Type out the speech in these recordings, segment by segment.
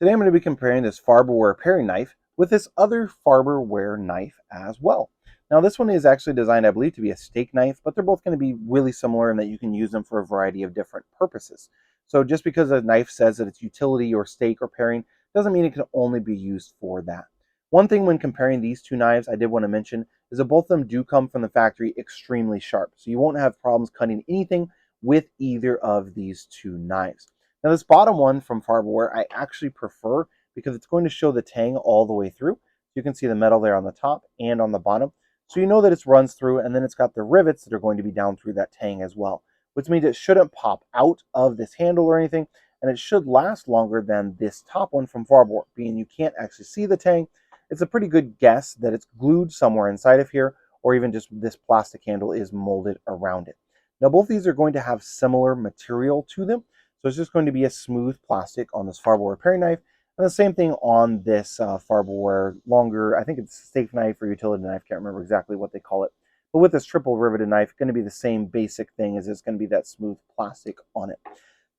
Today I'm going to be comparing this Farberware paring knife with this other Farberware knife as well. Now this one is actually designed, I believe, to be a steak knife, but they're both going to be really similar in that you can use them for a variety of different purposes. So just because a knife says that it's utility or steak or paring doesn't mean it can only be used for that. One thing when comparing these two knives I did want to mention is that both of them do come from the factory extremely sharp. So you won't have problems cutting anything with either of these two knives. Now this bottom one from Farberware I actually prefer because it's going to show the tang all the way through. You can see the metal there on the top and on the bottom. So you know that it runs through, and then it's got the rivets that are going to be down through that tang as well, which means it shouldn't pop out of this handle or anything, and it should last longer than this top one from Farberware, being you can't actually see the tang. It's a pretty good guess that it's glued somewhere inside of here, or even just this plastic handle is molded around it. Now both these are going to have similar material to them, so it's just going to be a smooth plastic on this Farberware paring knife, and the same thing on this Farberware longer, I think it's steak knife or utility knife, can't remember exactly what they call it. But with this triple riveted knife, it's going to be the same basic thing, as it's going to be that smooth plastic on it.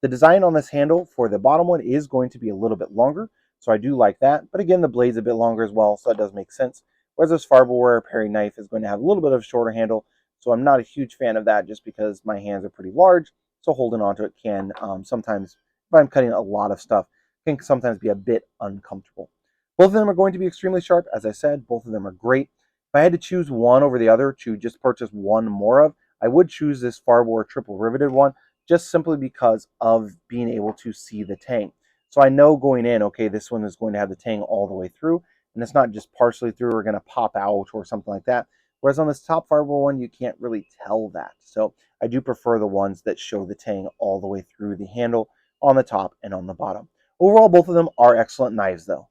The design on this handle for the bottom one is going to be a little bit longer, so I do like that. But again, the blade's a bit longer as well, so that does make sense. Whereas this Farberware paring knife is going to have a little bit of a shorter handle, so I'm not a huge fan of that just because my hands are pretty large. So holding onto it can sometimes, if I'm cutting a lot of stuff, can sometimes be a bit uncomfortable. Both of them are going to be extremely sharp. As I said, both of them are great. If I had to choose one over the other to just purchase one more of, I would choose this Farberware triple riveted one, just simply because of being able to see the tang. So I know going in, okay, this one is going to have the tang all the way through, and it's not just partially through or going to pop out or something like that. Whereas on this top Farberware one, you can't really tell that. So I do prefer the ones that show the tang all the way through the handle on the top and on the bottom. Overall, both of them are excellent knives though.